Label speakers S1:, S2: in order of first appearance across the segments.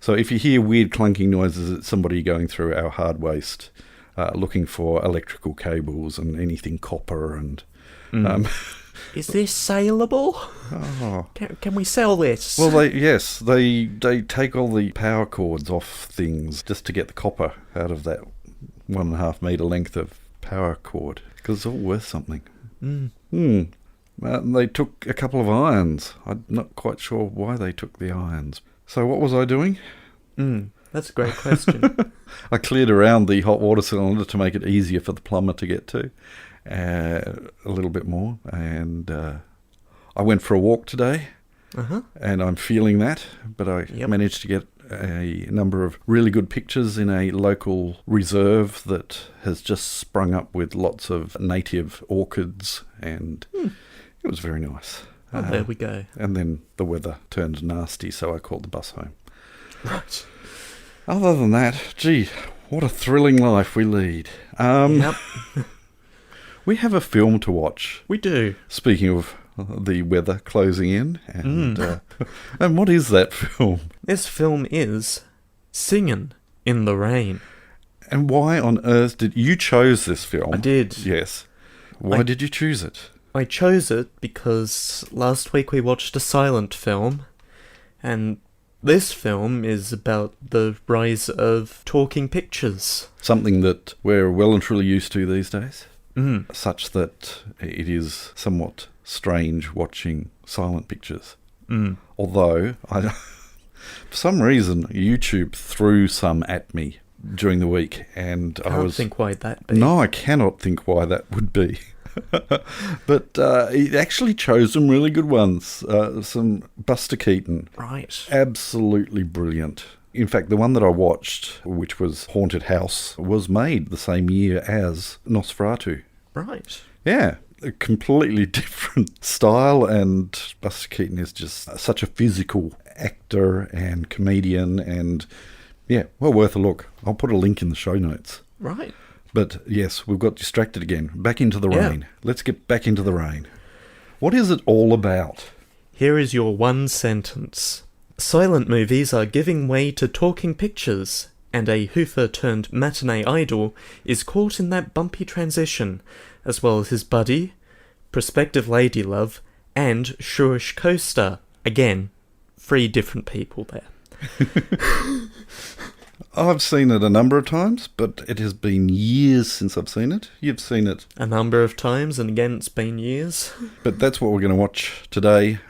S1: So if you hear weird clunking noises, it's somebody going through our hard waste, looking for electrical cables and anything copper and...
S2: Is this saleable?
S1: Oh.
S2: Can we sell this?
S1: Well, they take all the power cords off things just to get the copper out of that 1.5 metre length of power cord, because it's all worth something. They took a couple of irons. I'm not quite sure why they took the irons. So what was I doing?
S2: That's a great question.
S1: I cleared around the hot water cylinder to make it easier for the plumber to get to. A little bit more, and I went for a walk today, and I'm feeling that, but I managed to get a number of really good pictures in a local reserve that has just sprung up with lots of native orchids, and it was very nice.
S2: There we go.
S1: And then the weather turned nasty, so I called the bus home.
S2: Right.
S1: Other than that, gee, what a thrilling life we lead.
S2: Yep.
S1: We have a film to watch.
S2: We do.
S1: Speaking of the weather closing in. And what is that film?
S2: This film is Singin' in the Rain.
S1: And why on earth did you chose this film?
S2: I did.
S1: Yes. Why did you choose it?
S2: I chose it because last week we watched a silent film, and this film is about the rise of talking pictures.
S1: Something that we're well and truly used to these days. Such that it is somewhat strange watching silent pictures. Although, for some reason, YouTube threw some at me during the week, and I
S2: can't think why that be.
S1: No, I cannot think why that would be. But it actually chose some really good ones. Some Buster Keaton.
S2: Right.
S1: Absolutely brilliant. In fact, the one that I watched, which was Haunted House, was made the same year as Nosferatu.
S2: Right.
S1: Yeah, a completely different style, and Buster Keaton is just such a physical actor and comedian, and yeah, well worth a look. I'll put a link in the show notes.
S2: Right.
S1: But yes, we've got distracted again. Back into the rain. Let's get back into the rain. What is it all about?
S2: Here is your one sentence. Silent movies are giving way to talking pictures, and a Hoofer turned matinee idol is caught in that bumpy transition, as well as his buddy, prospective ladylove, and shrewish co-star. Again, 3 different people there.
S1: I've seen it a number of times, but it has been years since I've seen it. You've seen it
S2: a number of times, and again, it's been years.
S1: But that's what we're going to watch today.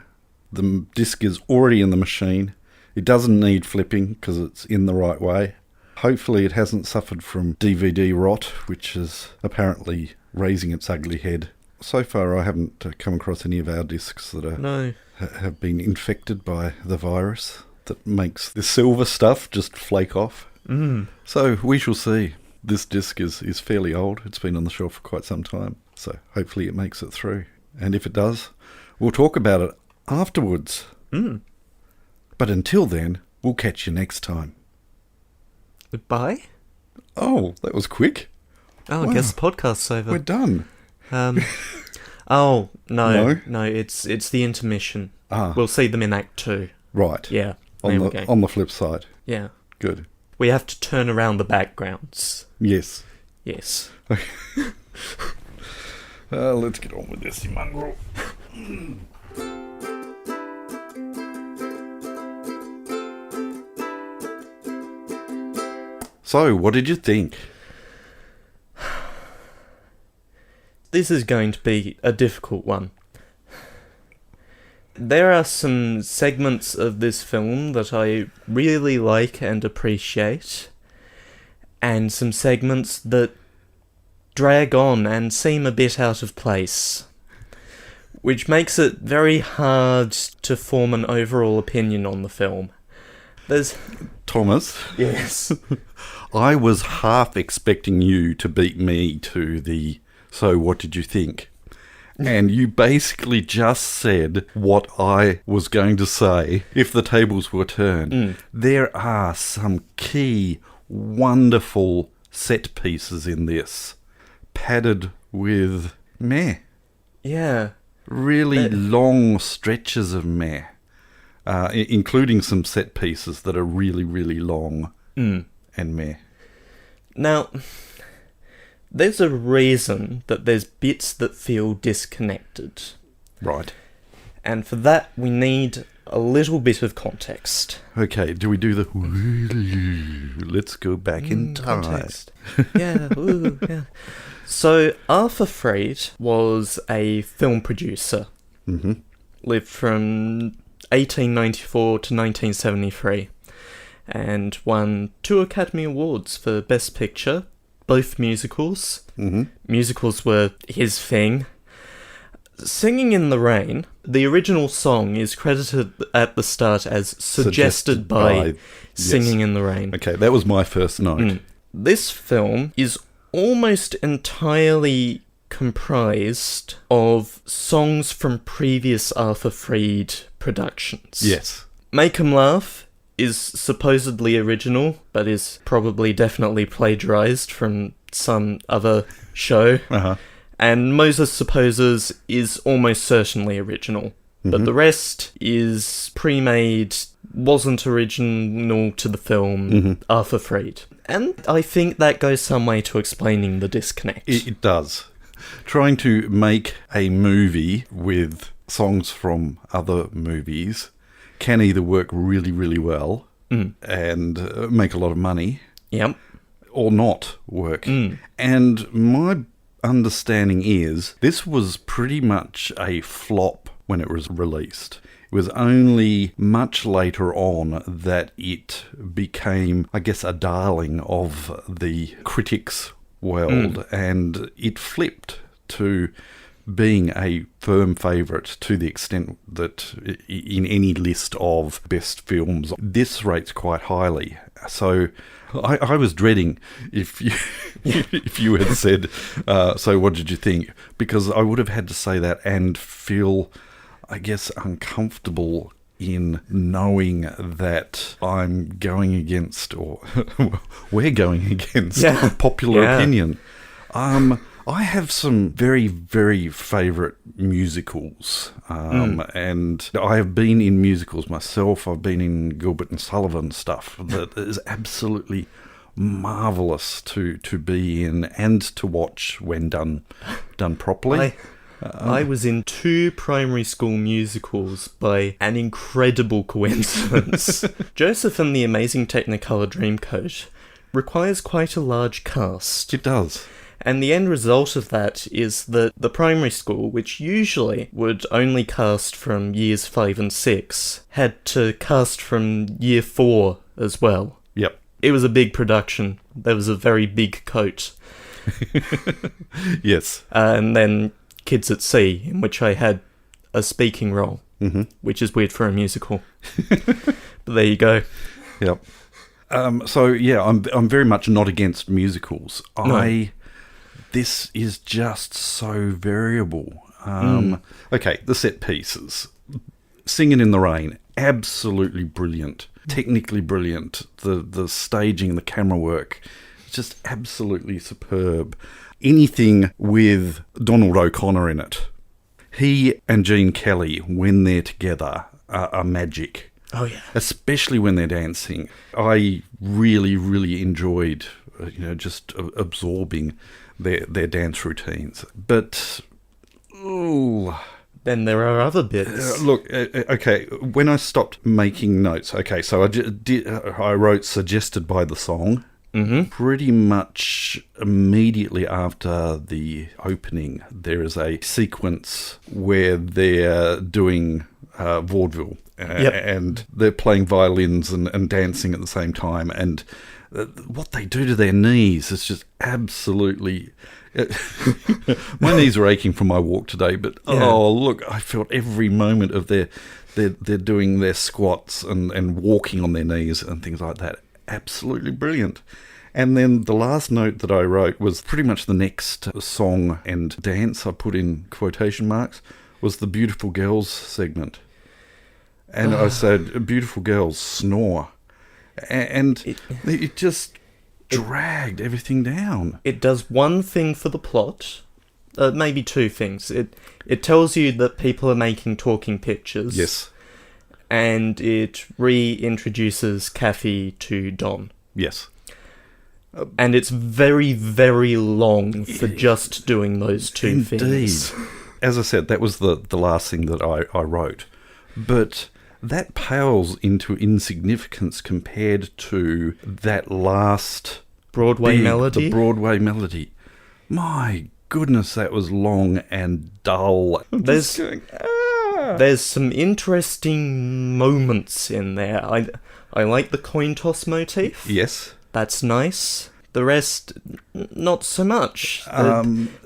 S1: The disc is already in the machine. It doesn't need flipping because it's in the right way. Hopefully it hasn't suffered from DVD rot, which is apparently raising its ugly head. So far I haven't come across any of our discs that have been infected by the virus that makes the silver stuff just flake off. So we shall see. This disc is fairly old. It's been on the shelf for quite some time. So hopefully it makes it through. And if it does, we'll talk about it afterwards. But until then, we'll catch you next time.
S2: Goodbye?
S1: Oh, that was quick.
S2: Oh,
S1: Wow.
S2: I guess the podcast's over.
S1: We're done.
S2: Oh, no, it's the intermission.
S1: Ah.
S2: We'll see them in Act 2.
S1: Right.
S2: Yeah, there we go.
S1: On the flip side.
S2: Yeah.
S1: Good.
S2: We have to turn around the backgrounds.
S1: Yes.
S2: Yes.
S1: Let's get on with this, you mongrel. So, what did you think?
S2: This is going to be a difficult one. There are some segments of this film that I really like and appreciate, and some segments that drag on and seem a bit out of place, which makes it very hard to form an overall opinion on the film.
S1: Thomas?
S2: Yes.
S1: I was half expecting you to beat me to the "so what did you think?" And you basically just said what I was going to say if the tables were turned. There are some key, wonderful set pieces in this, padded with meh.
S2: Yeah.
S1: Really long stretches of meh. including some set pieces that are really, really long and meh.
S2: Now, there's a reason that there's bits that feel disconnected.
S1: Right.
S2: And for that, we need a little bit of context.
S1: Okay, do we do the... Let's go back in time.
S2: Context. Yeah, ooh, yeah. So, Arthur Freed was a film producer.
S1: Mm-hmm.
S2: Lived from 1894 to 1973. And won 2 Academy Awards for Best Picture, both musicals.
S1: Mm-hmm.
S2: Musicals were his thing. Singing in the Rain, the original song is credited at the start as suggested by Singing in the Rain.
S1: Okay, that was my first note.
S2: This film is almost entirely comprised of songs from previous Arthur Freed productions.
S1: Yes.
S2: Make 'Em Laugh is supposedly original, but is probably definitely plagiarized from some other show.
S1: Uh-huh.
S2: And Moses Supposes is almost certainly original. But the rest is pre-made, wasn't original to the film, Arthur Freed. And I think that goes some way to explaining the disconnect.
S1: It does. Trying to make a movie with songs from other movies can either work really, really well and make a lot of money,
S2: Yep.
S1: or not work. And my understanding is this was pretty much a flop when it was released. It was only much later on that it became, I guess, a darling of the critics' world, and it flipped to being a firm favourite to the extent that in any list of best films, this rates quite highly. So I was dreading if you if you had said, so what did you think? Because I would have had to say that and feel, I guess, uncomfortable in knowing that I'm going against, or we're going against, popular opinion. I have some very, very favourite musicals, and I have been in musicals myself. I've been in Gilbert and Sullivan stuff that is absolutely marvellous to be in and to watch when done properly.
S2: I was in 2 primary school musicals by an incredible coincidence. Joseph and the Amazing Technicolor Dreamcoat requires quite a large cast.
S1: It does.
S2: And the end result of that is that the primary school, which usually would only cast from years 5 and 6, had to cast from year 4 as well.
S1: Yep.
S2: It was a big production. There was a very big coat.
S1: Yes.
S2: And then Kids at Sea, in which I had a speaking role, which is weird for a musical. But there you go.
S1: Yep. So yeah, I'm very much not against musicals.
S2: No.
S1: This is just so variable. Okay, the set pieces. Singin' in the Rain, absolutely brilliant. Technically brilliant. The staging, the camera work, just absolutely superb. Anything with Donald O'Connor in it. He and Gene Kelly, when they're together, are magic.
S2: Oh, yeah.
S1: Especially when they're dancing. I really, really enjoyed, just absorbing their dance routines. But,
S2: then there are other bits.
S1: Look, okay, when I stopped making notes, okay, so I wrote suggested by the song. Pretty much immediately after the opening, there is a sequence where they're doing vaudeville. And they're playing violins and dancing at the same time. And what they do to their knees is just absolutely... my knees are aching from my walk today, but look, I felt every moment of they're doing their squats and walking on their knees and things like that. Absolutely brilliant. And then the last note that I wrote was pretty much the next song and dance, I put in quotation marks, was the Beautiful Girls segment. And I said, beautiful girls snore. And it just dragged everything down.
S2: It does one thing for the plot, maybe 2 things. It tells you that people are making talking pictures.
S1: Yes.
S2: and it reintroduces Kathy to Don.
S1: Yes.
S2: And it's very, very long for just doing those two things.
S1: As I said, that was the last thing that I wrote. But that pales into insignificance compared to that last...
S2: Broadway melody?
S1: The Broadway melody. My goodness, that was long and dull.
S2: There's some interesting moments in there. I like the coin toss motif.
S1: Yes.
S2: That's nice. The rest, not so much.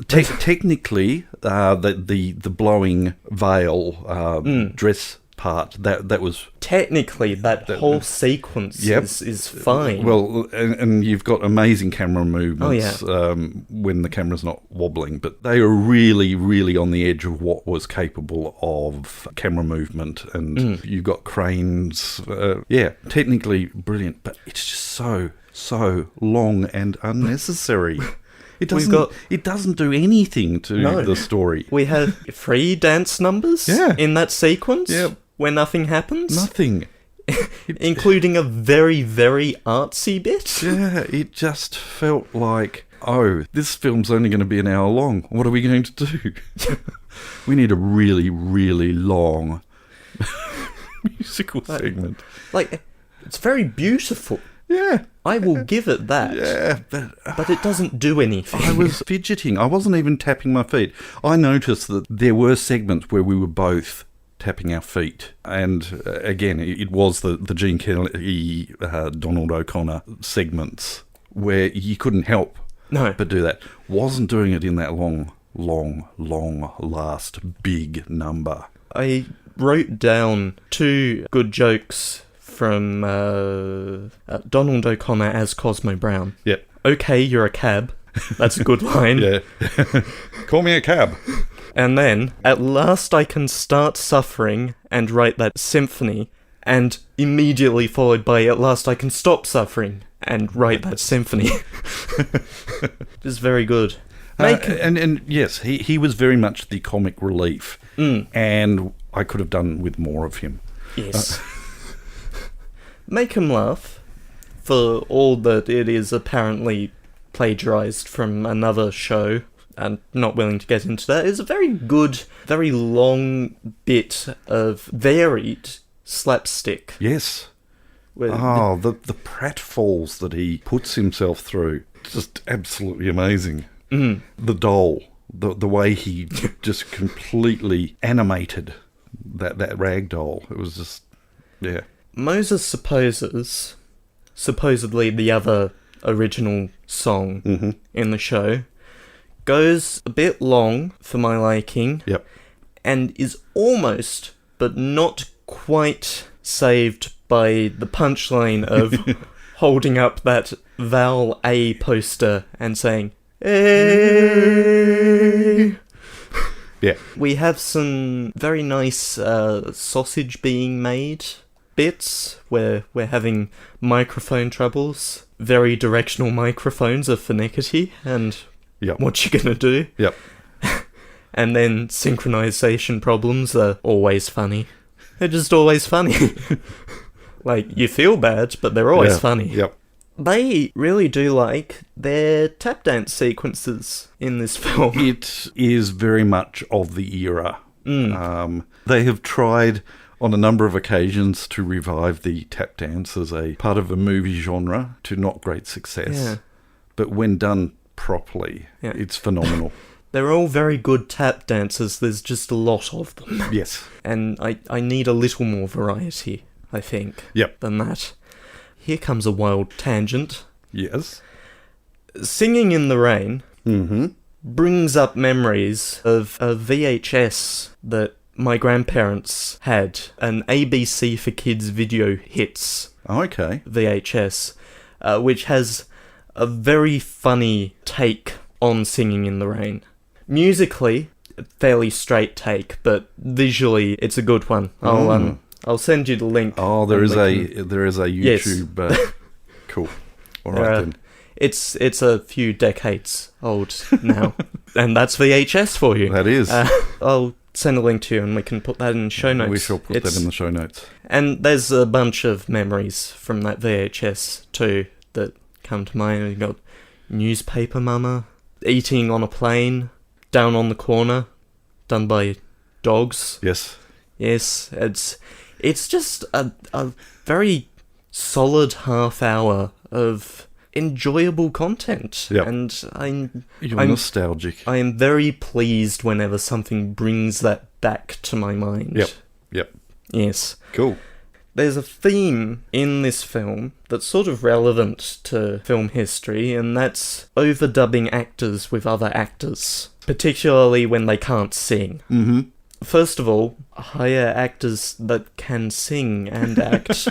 S1: Technically, the blowing veil dress part, that was...
S2: Technically, that whole sequence is fine.
S1: Well, and you've got amazing camera movements when the camera's not wobbling, but they are really, really on the edge of what was capable of camera movement, and you've got cranes. Technically brilliant, but it's just so long and unnecessary. It doesn't do anything to the story.
S2: We have 3 dance numbers in that sequence where nothing happens.
S1: Nothing.
S2: Including a very, very artsy bit.
S1: Yeah, it just felt like, this film's only going to be an hour long. What are we going to do? We need a really, really long musical segment.
S2: It's very beautiful.
S1: Yeah.
S2: I will give it that.
S1: Yeah,
S2: but it doesn't do anything.
S1: I was fidgeting. I wasn't even tapping my feet. I noticed that there were segments where we were both tapping our feet. And again, it was the Gene Kelly, Donald O'Connor segments where you couldn't help but do that. Wasn't doing it in that long last big number.
S2: I wrote down 2 good jokes from Donald O'Connor as Cosmo Brown.
S1: Yep.
S2: Okay, you're a cab. That's a good line.
S1: Yeah. Call me a cab.
S2: And then, at last I can start suffering and write that symphony, and immediately followed by at last I can stop suffering and write that symphony. It's very good.
S1: And yes, he was very much the comic relief, and I could have done with more of him.
S2: Yes. Make him laugh, for all that it is apparently plagiarised from another show, and not willing to get into that, is a very good, very long bit of varied slapstick.
S1: Yes. The pratfalls that he puts himself through, just absolutely amazing. The doll, the way he just completely animated that rag doll, it was just, yeah.
S2: Moses supposedly the other original song in the show, goes a bit long for my liking.
S1: Yep.
S2: And is almost, but not quite, saved by the punchline of holding up that Val A poster and saying, "Hey!"
S1: Yeah.
S2: We have some very nice sausage being made bits where we're having microphone troubles. Very directional microphones are finicky, and what you gonna do?
S1: Yep.
S2: And then synchronization problems are always funny. They're just always funny. You feel bad, but they're always funny.
S1: Yep.
S2: They really do like their tap dance sequences in this film.
S1: It is very much of the era. They have tried on a number of occasions to revive the tap dance as a part of a movie genre to not great success.
S2: Yeah.
S1: But when done properly, it's phenomenal.
S2: They're all very good tap dancers, there's just a lot of them.
S1: Yes.
S2: And I need a little more variety, I think, than that. Here comes a wild tangent.
S1: Yes.
S2: Singing in the Rain brings up memories of a VHS that my grandparents had, an ABC for Kids video hits VHS, which has a very funny take on Singing in the Rain. Musically, a fairly straight take, but visually it's a good one. I'll send you the link.
S1: Oh, there is a YouTube.
S2: Yes.
S1: Cool. All right then.
S2: It's a few decades old now, and that's VHS for you.
S1: That is.
S2: I'll send a link to you and we can put that in the show notes.
S1: We shall put that in the show notes.
S2: And there's a bunch of memories from that VHS too that come to mind. You got Newspaper Mama, Eating on a Plane, Down on the Corner, done by dogs.
S1: Yes.
S2: Yes, it's just a very solid half hour of enjoyable content.
S1: Yep.
S2: And
S1: You're nostalgic.
S2: I am very pleased whenever something brings that back to my mind.
S1: Yep.
S2: Yes.
S1: Cool.
S2: There's a theme in this film that's sort of relevant to film history, and that's overdubbing actors with other actors, particularly when they can't sing.
S1: Mm-hmm.
S2: First of all, hire actors that can sing and act,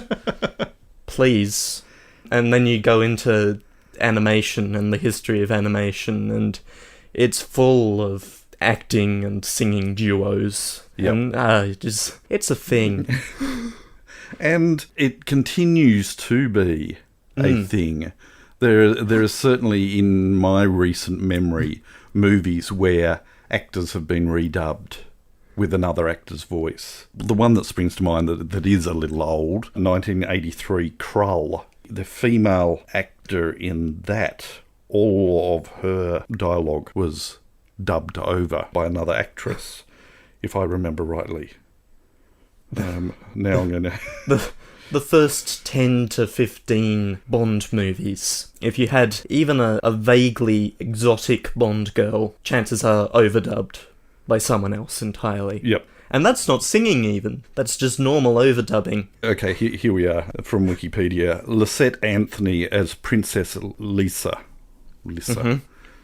S2: please. And then you go into animation and the history of animation, and it's full of acting and singing duos.
S1: Yep.
S2: And it's a thing.
S1: And it continues to be a thing. There is certainly, in my recent memory, movies where actors have been redubbed with another actor's voice. The one that springs to mind that is a little old, 1983 Krull. The female actor in that, all of her dialogue was dubbed over by another actress, if I remember rightly. Now I'm going to...
S2: The first 10 to 15 Bond movies, if you had even a vaguely exotic Bond girl, chances are overdubbed by someone else entirely.
S1: Yep.
S2: And that's not singing even, that's just normal overdubbing.
S1: Okay, here we are from Wikipedia. Lisette Anthony as Princess Lisa.
S2: Mm-hmm.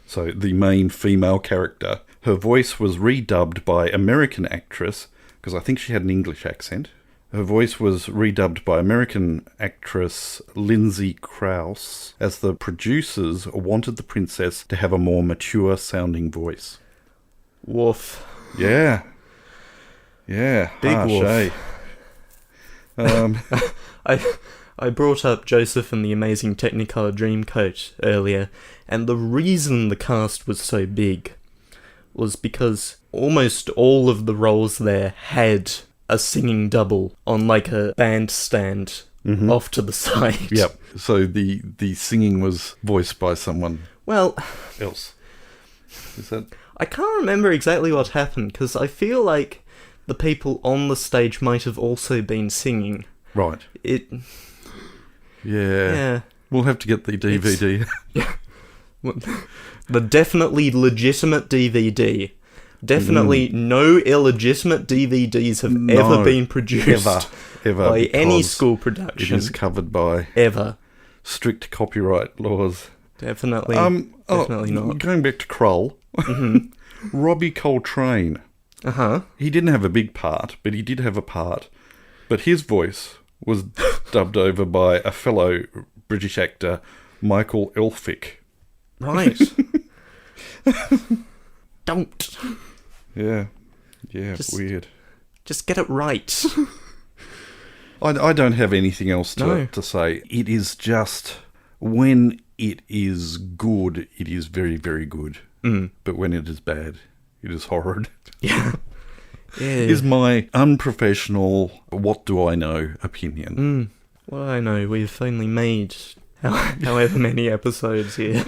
S1: So the main female character. Her voice was redubbed by American actress, because I think she had an English accent. Her voice was redubbed by American actress Lindsay Krause, as the producers wanted the princess to have a more mature-sounding voice.
S2: Woof.
S1: Yeah. Yeah.
S2: Big
S1: harsh,
S2: woof. I brought up Joseph and the Amazing Technicolor Dreamcoat earlier, and the reason the cast was so big was because almost all of the roles there had a singing double on like a bandstand off to the side.
S1: Yep. So the singing was voiced by someone else. Is that...
S2: I can't remember exactly what happened, because I feel like the people on the stage might have also been singing.
S1: Right. Yeah. We'll have to get the DVD.
S2: The definitely legitimate DVD. Definitely no illegitimate DVDs have ever been produced
S1: ever
S2: by any school production.
S1: It is covered by
S2: ever
S1: strict copyright laws.
S2: Definitely not.
S1: Going back to Krull, Robbie Coltrane. He didn't have a big part, but he did have a part. But his voice was dubbed over by a fellow British actor, Michael Elphick.
S2: Right. Don't.
S1: Yeah, weird.
S2: Just get it right.
S1: I don't have anything else to say. It is just, when it is good, it is very, very good. But when it is bad, it is horrid.
S2: Yeah.
S1: Is my unprofessional, what do I know opinion.
S2: Well, I know, we've only made however many episodes here.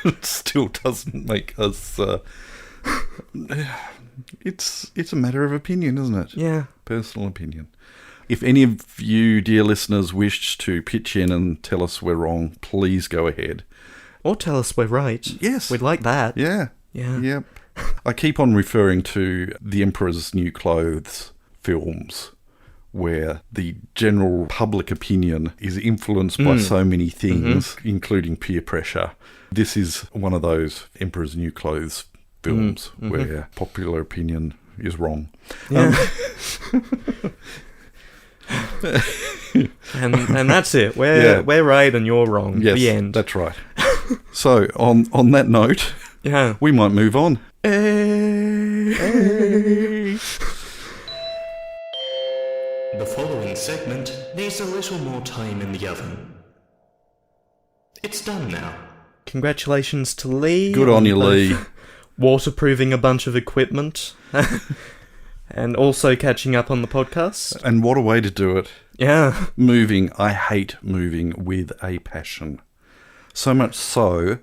S1: It still doesn't make us... It's a matter of opinion, isn't it?
S2: Yeah.
S1: Personal opinion. If any of you, dear listeners, wish to pitch in and tell us we're wrong, please go ahead.
S2: Or tell us we're right.
S1: Yes.
S2: We'd like that.
S1: Yeah.
S2: Yeah.
S1: Yep. I keep on referring to the Emperor's New Clothes films, where the general public opinion is influenced by so many things, including peer pressure. This is one of those Emperor's New Clothes films where popular opinion is wrong.
S2: Yeah. And that's it. We're right and you're wrong.
S1: Yes,
S2: the end.
S1: That's right. So on that note, we might move on.
S2: Hey. The following segment needs a little more time in the oven. It's done now. Congratulations to Lee.
S1: Good on you, Lee.
S2: waterproofing a bunch of equipment, and also catching up on the podcast.
S1: And what a way to do it.
S2: Yeah.
S1: Moving. I hate moving with a passion. So much so,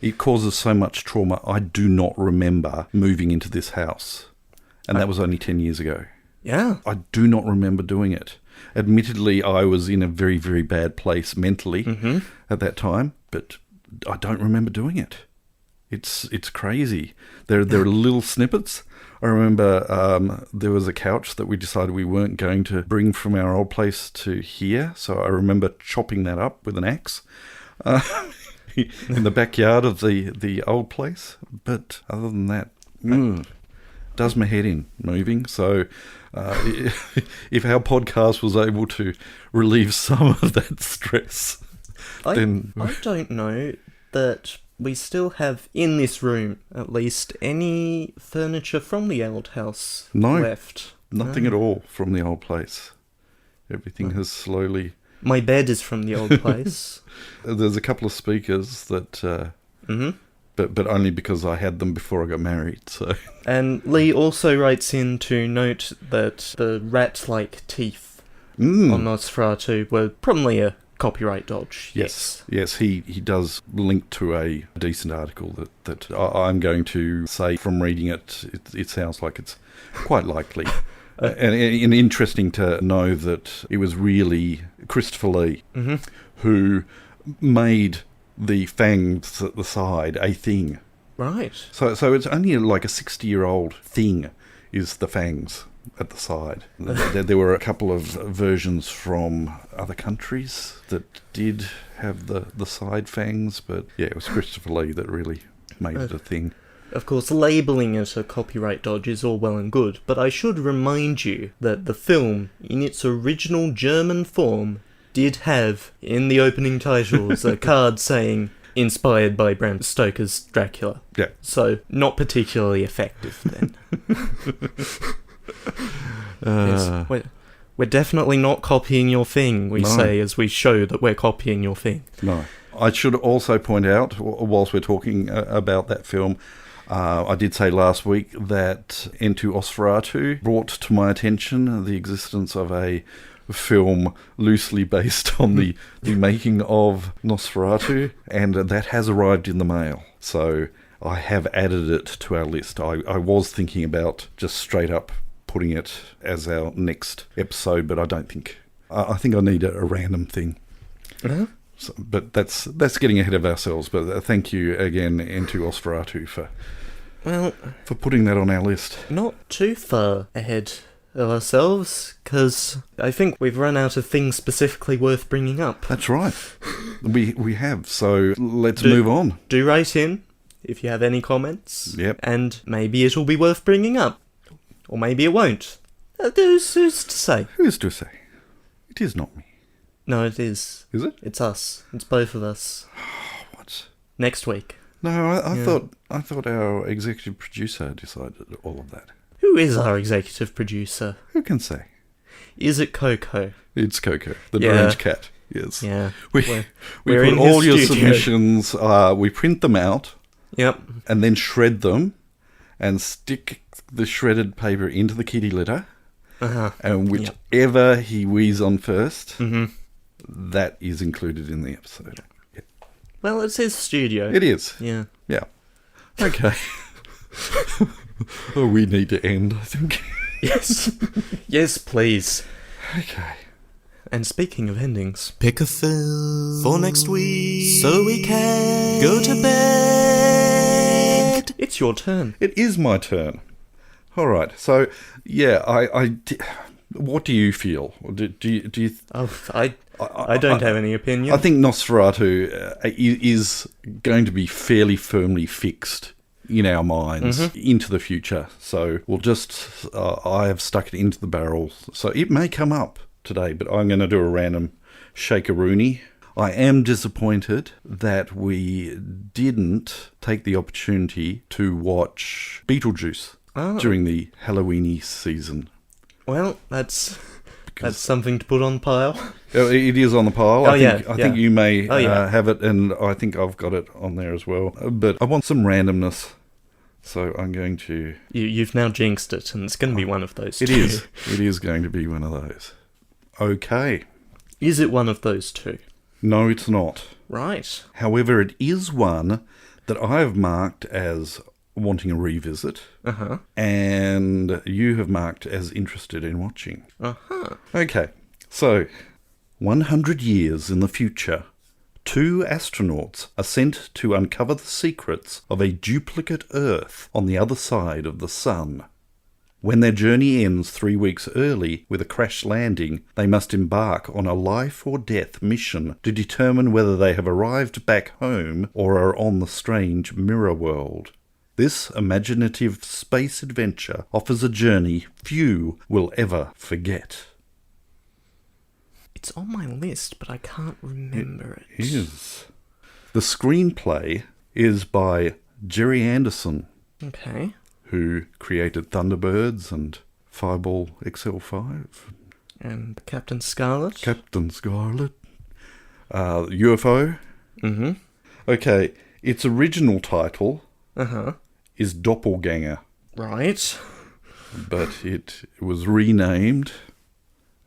S1: it causes so much trauma. I do not remember moving into this house. And that was only 10 years ago.
S2: Yeah.
S1: I do not remember doing it. Admittedly, I was in a very, very bad place mentally at that time, but I don't remember doing it. It's crazy. There are little snippets. I remember there was a couch that we decided we weren't going to bring from our old place to here, so I remember chopping that up with an axe in the backyard of the old place. But other than that, does my head in moving. So if our podcast was able to relieve some of that stress, then...
S2: I don't know that we still have, in this room at least, any furniture from the old house left.
S1: Nothing at all from the old place. Everything has slowly...
S2: My bed is from the old place.
S1: There's a couple of speakers that... But only because I had them before I got married, so...
S2: And Lee also writes in to note that the rat-like teeth on Nosferatu were probably a copyright dodge.
S1: Yes, he does link to a decent article that I'm going to say from reading it, it sounds like it's quite likely. And interesting to know that it was really Christopher Lee who made the fangs at the side a thing.
S2: Right.
S1: So it's only like a 60-year-old thing is the fangs at the side. There were a couple of versions from other countries that did have the side fangs, but yeah, it was Christopher Lee that really made it a thing.
S2: Of course, labelling it a copyright dodge is all well and good, but I should remind you that the film, in its original German form, did have, in the opening titles, a card saying, inspired by Bram Stoker's Dracula.
S1: Yeah.
S2: So, not particularly effective then. Yes, we're definitely not copying your thing, we say, as we show that we're copying your thing.
S1: No. I should also point out, whilst we're talking about that film, I did say last week that Entu Nosferatu brought to my attention the existence of a film loosely based on the making of Nosferatu, and that has arrived in the mail. So I have added it to our list. I was thinking about just straight up putting it as our next episode, but I don't think... I think I need a random thing.
S2: Uh-huh.
S1: So, but that's getting ahead of ourselves. But thank you again, Entu Nosferatu, for putting that on our list.
S2: Not too far ahead of ourselves, because I think we've run out of things specifically worth bringing up.
S1: That's right. We have. So let's move on.
S2: Do write in if you have any comments.
S1: Yep.
S2: And maybe it'll be worth bringing up. Or maybe it won't. Who's to say?
S1: Who's to say? It is not me.
S2: No, it is.
S1: Is it?
S2: It's us. It's both of us.
S1: What?
S2: Next week.
S1: No, I thought our executive producer decided all of that.
S2: Who is our executive producer?
S1: Who can say?
S2: Is it Coco?
S1: It's Coco, the deranged cat. Yes.
S2: Yeah.
S1: We
S2: we're
S1: put
S2: in
S1: all
S2: his
S1: your
S2: studio.
S1: submissions. We print them out.
S2: Yep.
S1: And then shred them, and stick the shredded paper into the kitty litter.
S2: Uh-huh.
S1: And whichever he wheezes on first, that is included in the episode. Yeah.
S2: Well, it's his studio.
S1: It is.
S2: Yeah.
S1: Yeah. Okay. Oh, we need to end, I think.
S2: Yes. Yes, please.
S1: Okay.
S2: And speaking of endings,
S3: Pick a film for next week so we can go to bed.
S2: it's your turn.
S1: It is my turn. All right. So, yeah, what do you feel? Do you?
S2: I don't have any opinion.
S1: I think Nosferatu is going to be fairly firmly fixed in our minds into the future. So we'll just... I have stuck it into the barrel. So it may come up today, but I'm going to do a random shakeroonie. I am disappointed that we didn't take the opportunity to watch Beetlejuice during the Halloweeny season.
S2: Well, that's something to put on the pile.
S1: It is on the pile. I think you may
S2: Oh, yeah.
S1: have it, and I think I've got it on there as well. But I want some randomness. So I'm going to...
S2: You've now jinxed it, and it's going to be one of those two.
S1: It is. It is going to be one of those. Okay.
S2: Is it one of those two?
S1: No, it's not.
S2: Right.
S1: However, it is one that I have marked as wanting a revisit.
S2: Uh-huh.
S1: And you have marked as interested in watching.
S2: Uh-huh.
S1: Okay. So, 100 years in the future, 2 astronauts are sent to uncover the secrets of a duplicate Earth on the other side of the sun. When their journey ends 3 weeks early with a crash landing, they must embark on a life-or-death mission to determine whether they have arrived back home or are on the strange mirror world. This imaginative space adventure offers a journey few will ever forget.
S2: It's on my list, but I can't remember it.
S1: It is. The screenplay is by Jerry Anderson,
S2: Okay.
S1: who created Thunderbirds and Fireball XL5.
S2: And Captain Scarlet?
S1: Captain Scarlet. UFO.
S2: Mm-hmm.
S1: Okay, its original title
S2: Uh-huh.
S1: is Doppelganger,
S2: Right.
S1: but it was renamed,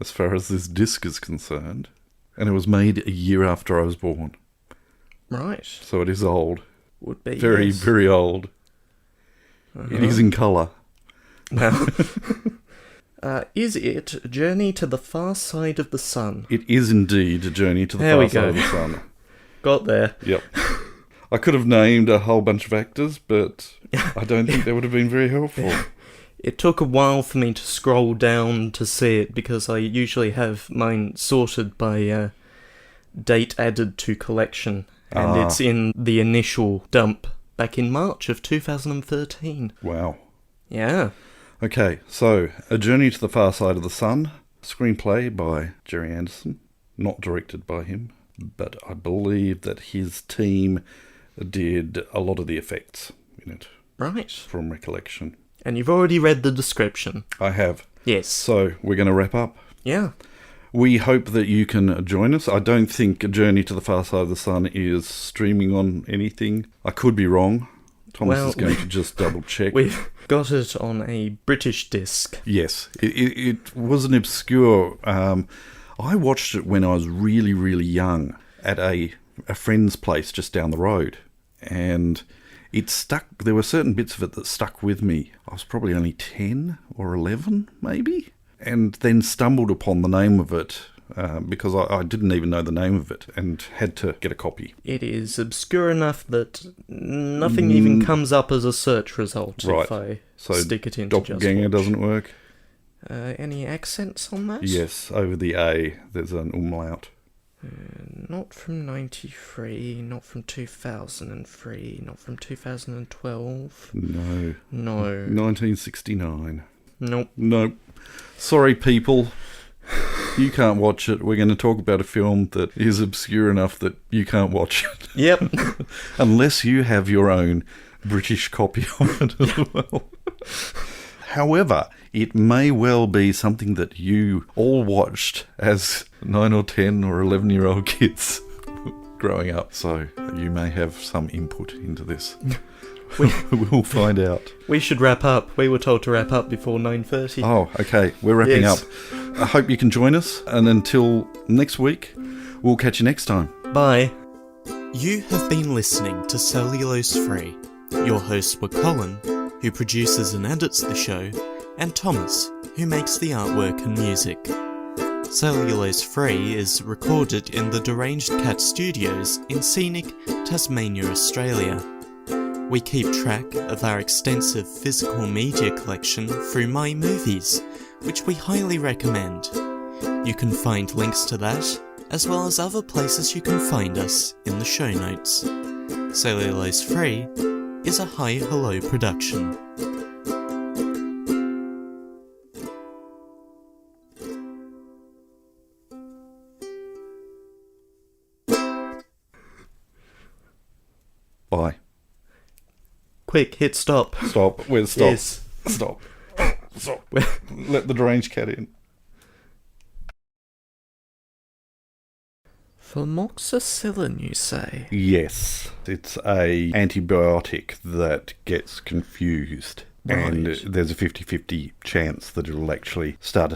S1: as far as this disc is concerned, and it was made a year after I was born.
S2: Right.
S1: So it is old.
S2: Would be,
S1: Very,
S2: yes.
S1: very old.
S2: Uh-huh.
S1: It is in colour.
S2: Now, is it Journey to the Far Side of the Sun?
S1: It is indeed a journey to the
S2: There we
S1: far side
S2: go.
S1: of the sun.
S2: Got there.
S1: Yep. I could have named a whole bunch of actors, but I don't think that would have been very helpful.
S2: It took a while for me to scroll down to see it, because I usually have mine sorted by date added to collection, and it's in the initial dump back in March of 2013.
S1: Wow.
S2: Yeah.
S1: Okay, so A Journey to the Far Side of the Sun, screenplay by Jerry Anderson, not directed by him, but I believe that his team did a lot of the effects in it,
S2: Right.
S1: from recollection.
S2: And you've already read the description.
S1: I have.
S2: Yes.
S1: So, we're going to wrap up.
S2: Yeah.
S1: We hope that you can join us. I don't think A Journey to the Far Side of the Sun is streaming on anything. I could be wrong. Thomas is going to just double check.
S2: We've got it on a British disc.
S1: Yes, it was an obscure... I watched it when I was really, really young at a friend's place just down the road. And it stuck... There were certain bits of it that stuck with me. I was probably only 10 or 11, maybe? And then stumbled upon the name of it because I didn't even know the name of it and had to get a copy.
S2: It is obscure enough that nothing even comes up as a search result if I stick it into Just
S1: Doppelganger
S2: Watch.
S1: doesn't work?
S2: Any accents on that?
S1: Yes, over the A, there's an umlaut.
S2: Not from 93, not from 2003, not from 2012.
S1: No.
S2: No.
S1: 1969.
S2: Nope.
S1: Nope. Sorry, people. You can't watch it. We're going to talk about a film that is obscure enough that you can't watch it.
S2: Yep.
S1: Unless you have your own British copy of it as well. However, it may well be something that you all watched as 9 or 10 or 11-year-old kids growing up. So you may have some input into this. We'll find out.
S2: We should wrap up. We were told to wrap up before 9:30.
S1: Oh, okay. We're wrapping up. I hope you can join us. And until next week, we'll catch you next time.
S2: Bye.
S3: You have been listening to Cellulose Free. Your hosts were Colin, who produces and edits the show, and Thomas, who makes the artwork and music. Cellulose Free is recorded in the Deranged Cat Studios in scenic Tasmania, Australia. We keep track of our extensive physical media collection through My Movies, which we highly recommend. You can find links to that, as well as other places you can find us, in the show notes. Cellulose Free is a Hi Hello production.
S1: Bye.
S2: Quick, hit stop.
S1: Stop. Where's stop?
S2: Yes.
S1: Stop. Stop. Let the deranged cat in.
S2: Amoxicillin, you say?
S1: Yes, it's a antibiotic that gets confused.
S2: Right.
S1: And there's a 50-50 chance that it'll actually start